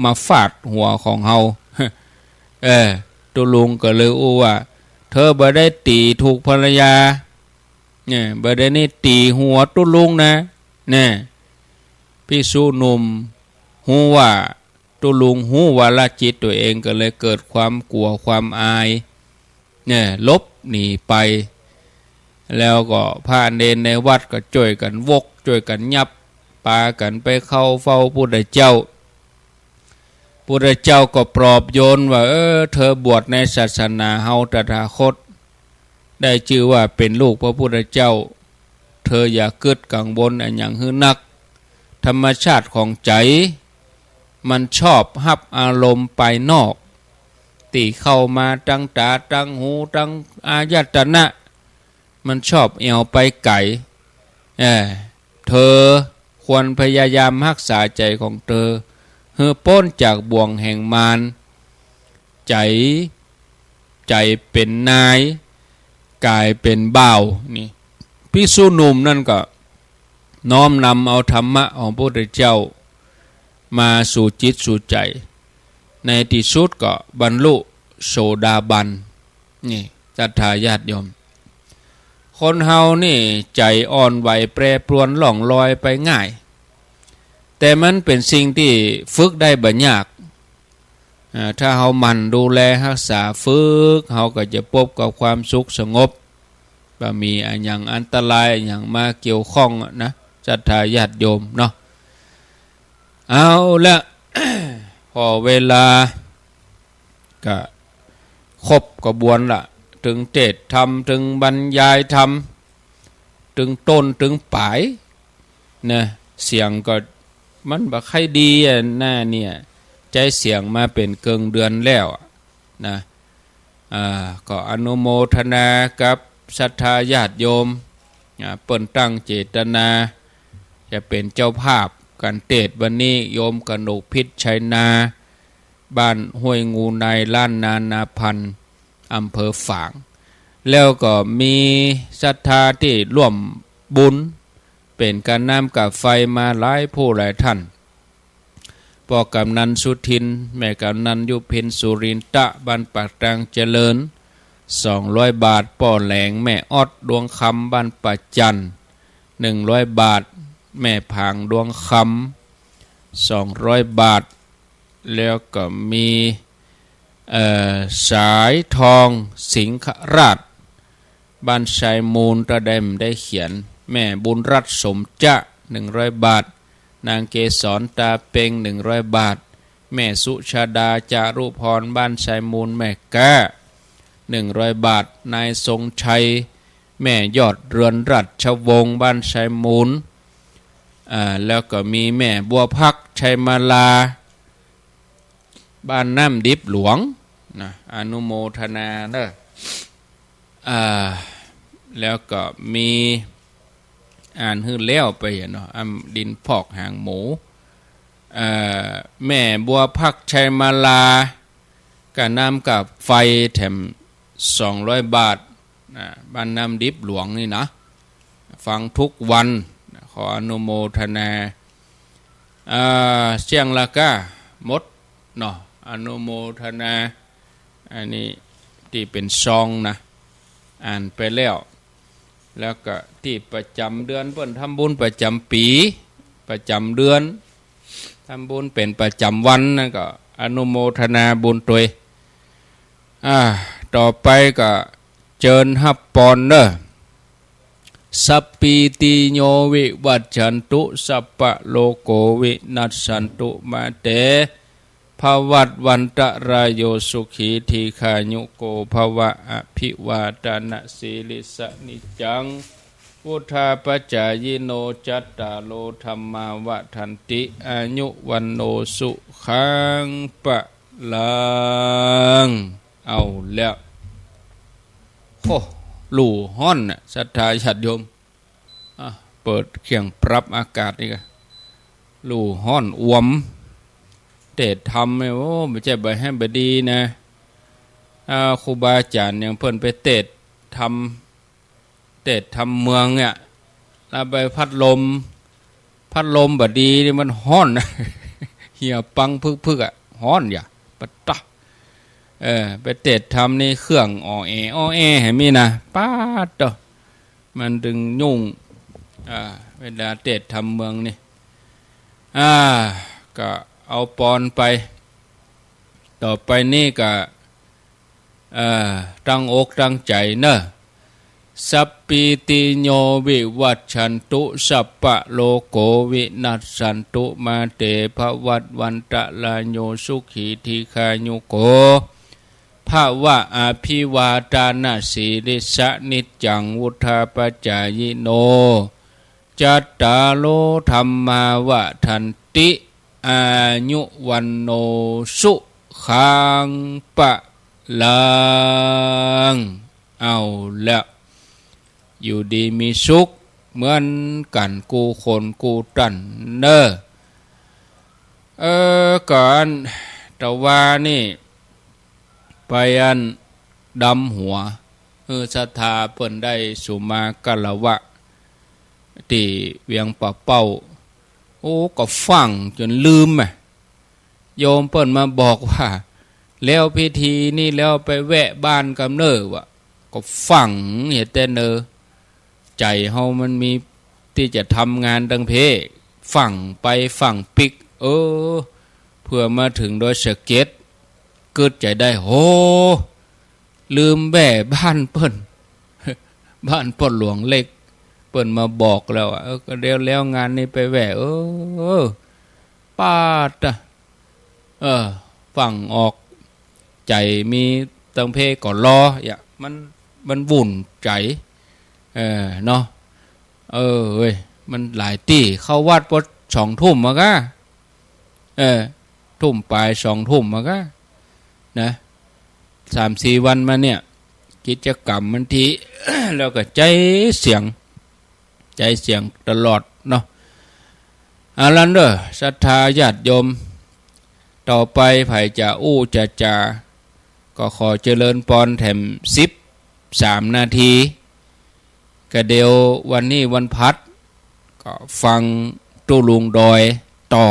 มาฟาดหัวของเฮาตุลุงก็เลยอู้ว่าเธอบ่ได้ตีถูกภรรยาบ่ได้นี่ตีหัวตุลุงนะ ภิกษุหนุ่มหูว่าตุลุงหูว่าละจิตตัวเองก็เลยเกิดความกลัวความอายเนี่ยลบหนีไปแล้วก็พระเนรในวัดก็ช่วยกันวกช่วยกันยับปากันไปเข้าเฝ้าพุทธเจ้าพุทธเจ้าก็ปลอบโยนว่าเธอบวชในศาสนาเฮาตถาคตได้ชื่อว่าเป็นลูกพระพุทธเจ้าเธออย่าเกิดกังวลอันอย่างหื้อนักธรรมชาติของใจมันชอบฮับอารมณ์ไปนอกตีเข้ามาตั้งตาตั้งหูตั้งอายตนะมันชอบเอวไปไก่เธอควรพยายามรักษาใจของเธอเพื่อพ้นจากบ่วงแห่งมารใจเป็นนายกายเป็นบ่าวนี่ภิกษุหนุ่มนั่นก็น้อมนำเอาธรรมะของพระพุทธเจ้ามาสู่จิตสู่ใจในที่สุดก็บรรลุโสดาบันนี่ศรัทธาญาติโยมคนเฮานี่ใจอ่อนไหวแปรปรวนหล่องลอยไปง่ายแต่มันเป็นสิ่งที่ฝึกได้บ่ยากถ้าเฮามันดูแลรักษาฝึกเฮาก็จะพบกับความสุขสงบบ่มีอันอย่างอันตรายอย่างมาเกี่ยวข้องนะศรัทธาญาติโยมเนาะเอาละ พอเวลาก็ครบกระบวนละถึงเทศธรรมถึงบรรยายธรรมถึงต้นถึงปลายนะเสียงก็มันบ่ค่อยดีหน้าเนี่ยใจเสียงมาเป็นเกิงเดือนแล้วนะก็อนุโมทนากับศรัทธาญาติโยมเปิ่นตั้งเจตนาจะเป็นเจ้าภาพการเทศวันนี้โยมกนกพิษชัยนาบ้านห้วยงูในล้านนาพันธ์อำเภอฝางแล้วก็มีศรัทธาที่ร่วมบุญเป็นการนำกับไฟมาหลายผู้หลายท่านพ่อกำนันสุทินแม่กำนันยุพินสุรินทะบ้านปากตังเจริญ200 บาทป่อแหลงแม่ออดดวงคำบ้านป่าจัน100 บาทแม่ผางดวงคำ200 บาทแล้วก็มีสายทองสิงคราชบ้านชายมูลตะเดมได้เขียนแม่บุญรัตน์สมจะ100 บาทนางเกศรตาเป่ง100 บาทแม่สุชาดาจารุพรบ้านชายมูลแม่แก้100 บาทนายทรงชัยแม่ยอดเรือนรัชวงศ์บ้านชายมูลแล้วก็มีแม่บัวพักชัยมาลาบ้านน้ำดิบหลวงนะอนุโมทนาเด้อแล้วก็มีอ่านหื้อแล้วไปเนาะดินพอกหางหมูแม่บัวพักชัยมาลากับน้ำกับไฟแถม200 บาทบ้านน้ำดิบหลวงนี่นะฟังทุกวันขออนุโมทนาเชียงละก้ามดเนาะอนุโมทนาอันนี้ที่เป็นซองนะอ่านไปแล้วก็ที่ประจำเดือนเพิ่นทำบุญประจำปีประจำเดือนทำบุญเป็นประจำวันนั่นก็อนุโมทนาบุญตัวต่อไปก็เจิญฮับปอนเนอสัพปีติโยวิวัจฉันตุสัพพะโลโกวินัสสันตุมาเตภวัตวันตรายโยสุขีทีขายุโกภวะอภิวาทนาสีลิสนิจังพุทธาปัจจายโนจัตตาโลธรรมาวะทันติอายุวันโนสุขังปะลังเอาแล้วโอ้ลู่ห้อนน่ะศรัทธาญาติโยมเปิดเครื่องปรับอากาศนี่ก็ลู่ห้อนอวมเทศทำไม่โอ้ไม่ใช่ใบให้บดีนะครูบาอาจารย์อย่างเพิ่นไปเทศทำเมืองเนี่ยแล้วไปพัดลมบดีนี่มันห้อนนะเหี่ยปังพึกอ่ะห้อนอย่าปะตะไปเทศทำนี่เครื่องอ้อแอให้มีนะป้าดต่อมันดึงยุ่งเวลาเทศทำเมืองนี่ อ่าก็เอาปอนไปต่อไปนี่ก็ตั้งอกตั้งใจเนอะสัพพิติโยวิวัชชันตุสัพพะโลโกวินัสสันตุมาเตภวัตวันตะลาโยสุขีทีคายุโกภาวะอภิวาทานาสีริสะนิจจังวุธาปจายโนจัตตาโลธรรมาวะทันติอายุวันโนสุขังปะลังเอาละอยู่ดีมีสุขเหมือนกันกูคนกูตันเนอก่อนแต่ว่านี่ไปอันดำหัวศรัทธาเพิ่นได้สุมากะละวะที่เวียงป่าเป้าโอ้ก็ฟังจนลืมโยมเพิ่นมาบอกว่าแล้วพิธีนี่แล้วไปแวะบ้านกำเนิดวะก็ฟังเหตุแต่เนอใจเฮามันมีที่จะทำงานดังเพฟังไปฟังปิกเพื่อมาถึงโดยสเก็ตเกิดใจได้โหลืมแบ่บ้านเปิ้นบ้านป่นหลวงเล็กเปิ้นมาบอกแล้วก็เดี๋ยวแล้วงานนี้ไปแหวะป้าดฟังออกใจมีตังเพก่อนรออย่ามันวุ่นใจเนาะเว้ยมันหลายตีเข้าวัดพอ2 ทุ่มมาก็ทุ่มปลาย2 ทุ่มมาก็นะ3-4 วันมาเนี่ยกิจกรรมมันที แล้วก็ใจเสียงตลอดเนาะลันเด้อศรัทธาญาติโยมต่อไปไผ่จะก็ขอเจริญพรแถม13 นาทีก็เดียววันนี้วันพัดก็ฟังตุลุงดอยต่อ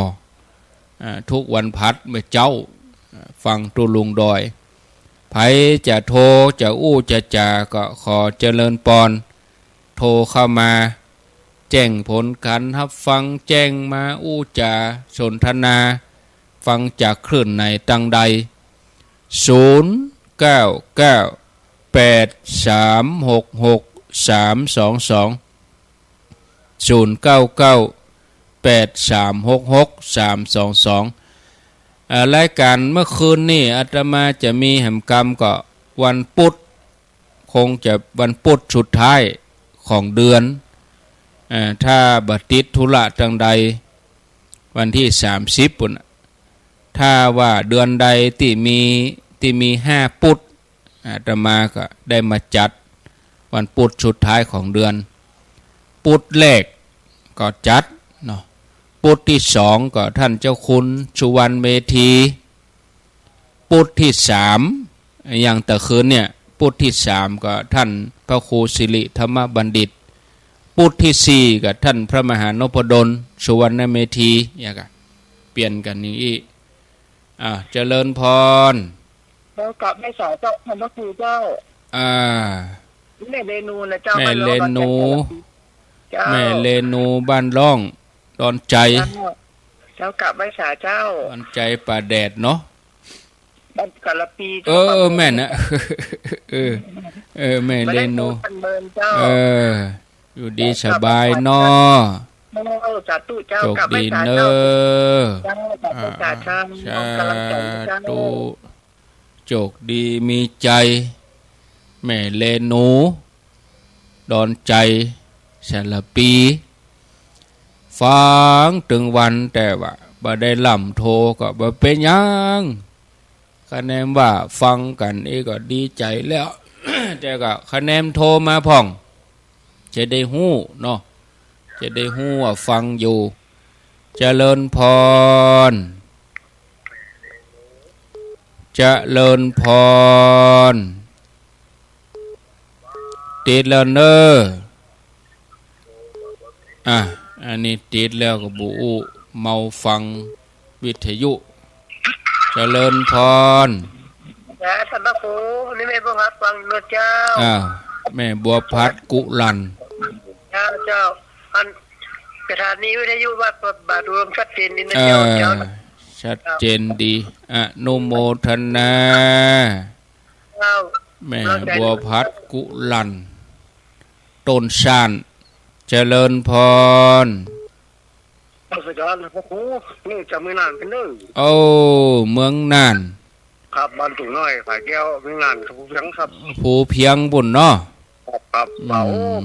ทุกวันพัดเมื่อเจ้าฟังตุลุงดอยไผจะโทรจะจะจ่าก็ขอเจริญพรโทรเข้ามาแจ้งผลการรับฟังแจ้งมาจ่าสนทนาฟังจากคลื่นในตังใด0998366322 0998366322รายการเมื่อคืนนี่อาตมาจะมีแห่งกรรมก็วันพุธคงจะวันพุธสุดท้ายของเดือนถ้าบัติดธุระจังใดวันที่30ปุ่นถ้าว่าเดือนใดที่มี5 พุธอาตมาก็ได้มาจัดวันพุธสุดท้ายของเดือนพุธแรกก็จัดเนาะพุธที่2ก็ท่านเจ้าคุณสุวรรณเมธีพุธที่3อย่างแต่คืนเนี่ยพุธที่3ก็ท่านพระครูสิริธรรมบัณฑิตพุธที่4ก็ท่านพระมหานพดลสุวรรณเมธีอย่างก็เปลี่ยนกันอย่างนี้เจริญพรแล้วกับแม่สาวเจ้าพระครูเจ้าแม่เรนูนะเจ้าแม่เรนูบ้านร่องดอนใจแล้วกับแม่สาวเจ้าดอนใจป่าแดดเนาะบ้านกะละปีแม่นะแม่เรนูอยู่ดีสบายเนาะโชคดีเนอะสาธุโชคดีมีใจแม่เลนูดอนใจสารปีฟังถึงวันแต่ว่าบ่ได้ล่ำโทก็บ่เป็นยังคะแนนว่าฟังกันก็ดีใจแล้ว แต่ก็คะแนนโทรมาพ่องจะได้ฮู้เนาะจะได้ฮู้ว่าฟังอยู่เจริญพรติดแล้วเนอะอันนี้ติดแล้วก็บูเมาฟังวิทยุเจริญพรท่านพระครูนี่แม่บัวพัดฟังเจ้าแม่บัวพัดกุลันเจ้าอัน สถานีวิทยุวัดบาทรวมชัดเจนดีนะเจ้าชัดเจนดีอนุโมทนาแม่บัวพัดกุลันต้นชานเจริญพรอาจารย์โอ้โหนี่จะไม่นานเป็นเรื่องโอ้เมืองนานครับบ้านตุ่งน้อยฝ่ายแก้วเมืองนานครับผู้เพียงครับผู้เพียงบุญเนาะครับเบา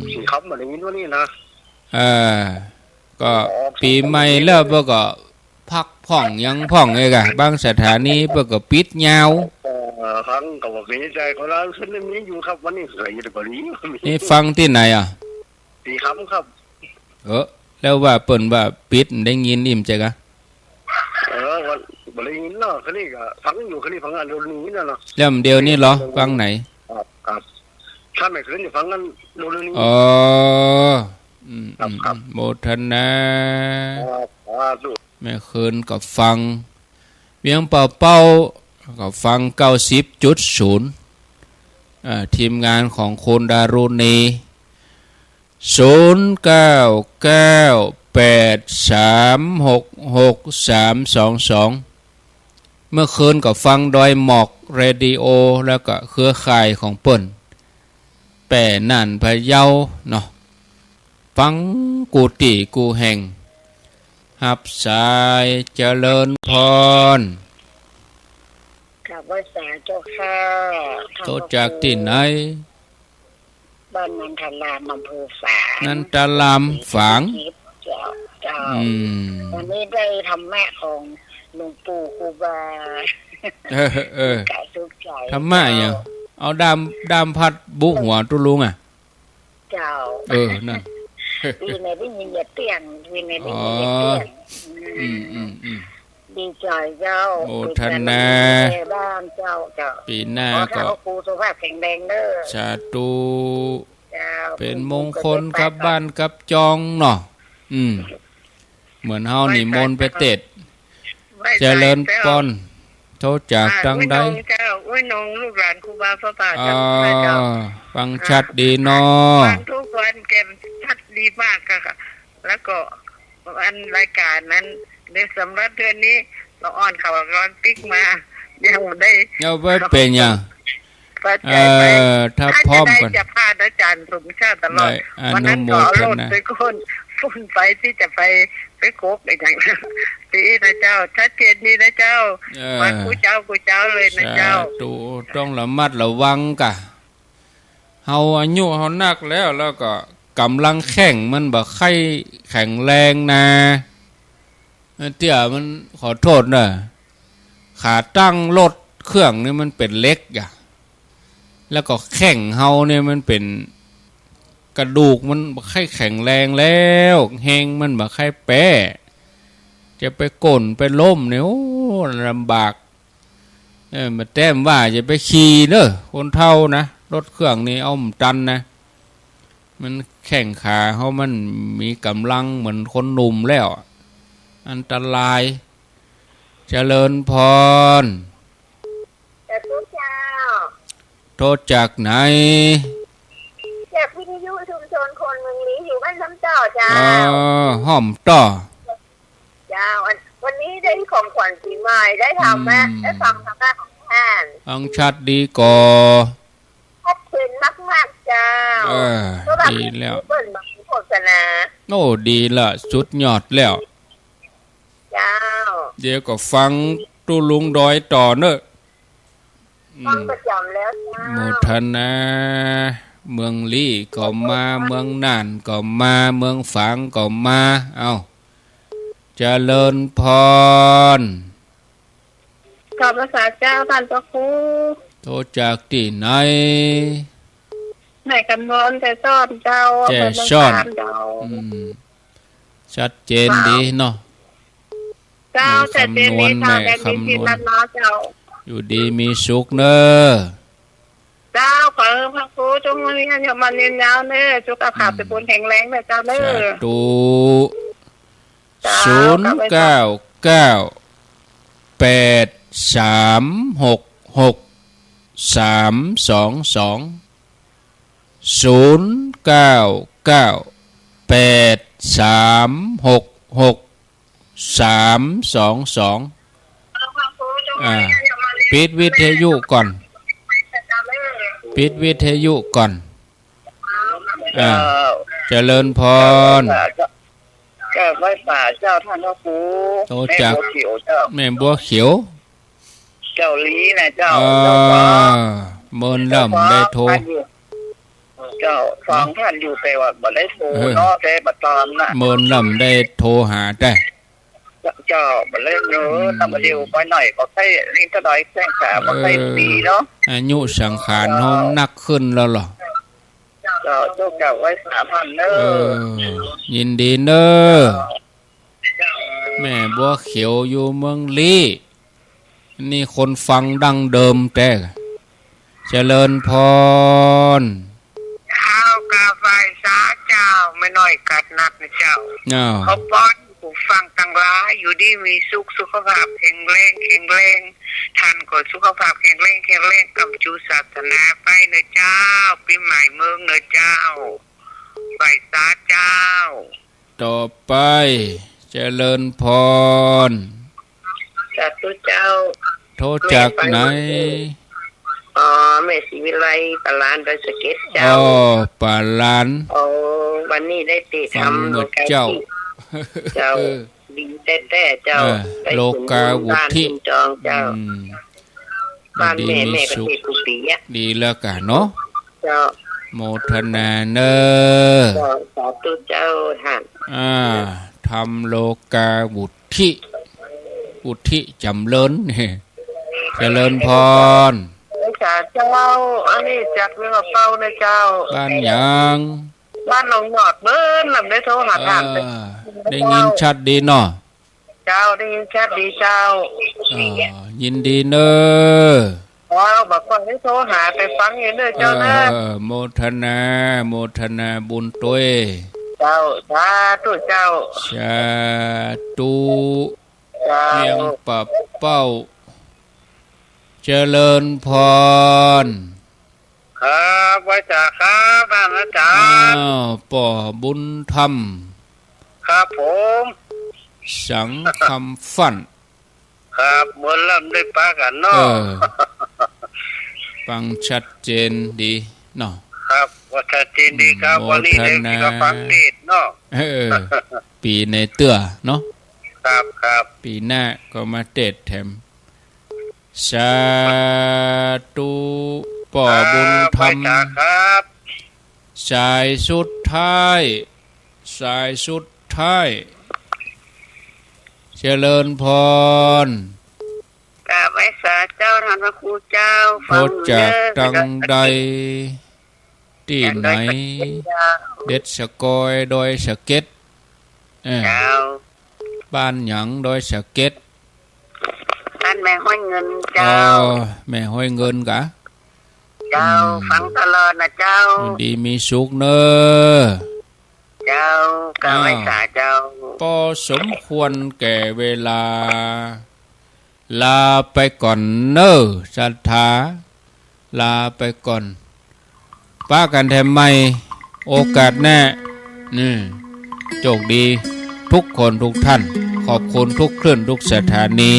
สีคำเหมือนอย่างนี้ว่านี่นะก็ปีใหม่แล้วเพื่อก็พักผ่องยังผ่องเลยกะบางสถานีเพื่อก็ปิดยาวครั้งกับว่ามีใจของเราขึ้นนี้อยู่ครับวันนี้เคยอยู่แต่ก่อนนี้นี่ฟังที่ไหนอ่ะสีคำครับแล้วว่าเปิ่นว่าปิดได้ยินอิ่มใจกะวันบริยินเนาะคันนี้ก็ฟังอยู่คันนี้ฟังอันเดียวนี้เนาะเรื่องเดียวนี่เหรอฟังไหนครับถ้าไม่คืนจะฟังกันเดียวนี้โมทนาไม่คืนก็ฟังเวียงเป่าก็ฟัง90.0ทีมงานของคุณดารุณี0998366322เมื่อคืนก็ฟังดอยหมอกเรดิโอแล้วก็เครือข่ายของเปิ้นแป่นั่นพะเยาเนาะฟังกูติกูแห่งหับสายเจริญพรกับว่าสาเจ้าค่ะโตจากที่ไหนบ้านนันทลามอำเภอฝางนันทลามฝางเจ้าวันนี้ได้ทำแม่ของหลวงปู่ครูบาทำแม่ยังเอาดามพัดบุหัวตุลุงอ่ะเจ้านั่นวีในได้ยินอย่าเตี้ยนวีในได้ยินอย่าเตี้ยนดีใจเจ้าโอ้ท่านนะบ้านเจ้าปีหน้าก็ครูสุภาพแข็งแรงเด้อสาธุเป็นมงคลกับบ้านกับจองเนาะเหมือนเฮานิมนต์ไปเต็ดเจริญปอนโทษจากตั้งใดเจ้าอุ้ยน้องลูกหลานครูบาพระบาทเจ้าฟังชัดดีเนาะทุกวันแกมชัดดีมากค่ะแล้วก็อันรายการนั้นในสำหรับเดือนนี้เราอ่อนข่าวร้อนติ๊กมายังได้เอาไว้เป็นยังถ้าพร้อมกันจะพาอาจารย์สมชาติตลอดวันนั้นก็เอารถไปคนฟุ้นไปที่จะไปโคกอะไรอย่างนี้ตีนะเจ้าชัดเจนนี่นะเจ้าวันกูเจ้าเลยนะเจ้าตูต้องระมัดระวังกะเฮาอายุเฮานักแล้วก็กำลังแข็งมันบ่ค่อยแข็งแรงนะเตี้ยมันขอโทษนะขาตั้งรถเครื่องนี่มันเป็นเล็กอ่ะแล้วก็แข็งเฮาเนี่ยมันเป็นกระดูกมันบ่ค่อยแข็งแรงแล้วแหงมันบ่ค่อยแป้จะไปก่นไปล้มเนี่ยโอ้ลำบากมาแต้มว่าจะไปขี่เนอะคนเท่านะรถเครื่องนี่เอามตันนะมันแข็งขาเขามันมีกำลังเหมือนคนหนุ่มแล้วอันตรายเจริญพรโทษจากไหนจากวิทยุชุมชนคนเมืองนี้อยู่บ้านซ้ำต่อจ้าห้อมต่อจ้าวันนี้ได้ของขวัญปีใหม่ได้ทำแม่ได้ฟังทางด้านของแทนฟังชัดดีก่อชัดเจนมากๆจ้าดีแล้วเปิดบังโฆษณาโอ้ดีละสุดยอดแล้วจ้าเดี๋ยวก็ฟังตูลุงดอยต่อเนอะฟังประจำแล้วจ้าโมทนาเมืองลี่ก็มาเมืองน่านก็มาเมืองฝางก็มาเอาเจริญพรขอบพระเจ้าท่านพระครูโทษจากที่ไหนไหนกำนวนแต่ซ่อนเจ้าแต่ซ่อนชัดเจนดีเนาะเจ้าแต่เจนนี้ทางแดนดินที่รัดน้อเจ้าอยู่ดีมีสุขเนอะเจ้าขอพระครูจงมีให้มันเนียนยาวเนอะสุขภาพเป็นคนแข็งแรงเลยเจ้าเนอะดู0998366322 0998366322 366 322ปิดวิทยุก่อนปิดวิทยุก่อนเจริญพรแก้ไว้ป่าเจ้าท่านพระครูโตจากแม่บัวเขียวเจ้าลีนะเจ้าเมินล่ำได้โทรเจ้าสองท่านอยู่แต่ว่าบ่ได้โทรเนาะแต่บัดตอนน่ะเมินล่ำได้โทรหาได้เจ้าบ่ได้เนาะตำเดียวไปหน่อยก็ใช้ลิ้นตะดอยแข้งขาบ่ใช้ปีเนาะอายุสังขารเฮานักขึ้นแล้วหรอเจ้าไว้3,000เด้อยินดีเด้อแม่บัวเขียวอยู่เมืองลี้นี่คนฟังดังเดิมแต่เจริญพรข้าวกาไฟสาเจ้าไม่น้อยกัดนัดนะเจ้าเขาป้อนผู้ฟังตั้งหลายอยู่ดีมีสุขภาพแข็งแรงท่านก็สุขภาพแข็งแรงกำจูศาสนาไปนะเจ้าปีใหม่เมืองนะเจ้าไฟสาเจ้าต่อไปเจริญพรจากตุเจ้าโทษจากไหนแม่ศรีวิไลปลานโดยสเก็ตเจ้าปลานวันนี้ได้ติทำโลกาเจ้าดีแต่เจ้าโลกาวุฒิจองเจ้าบ้านแม่ก็ติดกุฏิดีแล้วกันเนาะเจ้าโมทนาเนอสาธุเจ้าท่านทำโลกาวุฒิจำเลินเจริญพรเจ้าอันนี้จากเรื่องเป้านะเจ้าบ้านยังบ้านหนองหยอดเบิ้ลลำได้โทรหาท่านได้ยินชัดดีเนาะเจ้าได้ยินชัดดีเจ้ายินดีเนอบอกว่าให้โทรหาไปฟังเองเด้อเจ้านะโมทนาบุญตัวเจ้าสาธุเจ้าสาธุเพียงปับเป้าเจริญพรครับไว้จ่าครับบ้านอาจารย์ป่อบุญธรรมครับผมสังคำฟันครับเหมือนล่ำได้ปากันเนาะฟังชัดเจนดีเนาะครับว่าชัดเจนดีครับวันนี้ได้ก็ฟังเทศเนาะปีในเตื้อเนาะครับปีหน้าก็มาเทศแถมสาธุป่อบุญธรรมสายสุดท้ายเจริญพรกราบไหว้สาเจ้าท่านพระครูเจ้าโทษจากตังใดที่ไหนเด็ดสกอยโดยสเก็ตบ้านหยังโดยสเก็ตบ้านแม่ห้อยเงินเจ้าแม่ห้อยเงินกะเจ้าฟังตลอดนะเจ้าดีมีสุขเนอเจ้ากราบไหว้สาเจ้าพอสมควรแก่เวลาลาไปก่อนเนอศรัทธาลาไปก่อนป้ากันแถมใหม่โอกาสแน่โชคดีทุกคนทุกท่านขอบคุณทุกคลื่นทุกสถานี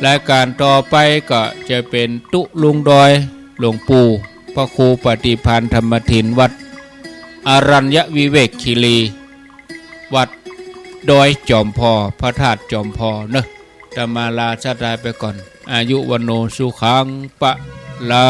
รายการต่อไปก็จะเป็นตุลุงดอยหลวงปู่พระครูปฏิภาณธรรมถินวัดอรัญญวิเวกคีรีวัดดอยจอมพอพระธาตุจอมพอเนอะจะมาลาชาติไปก่อนอายุวันโนสุขังปะลา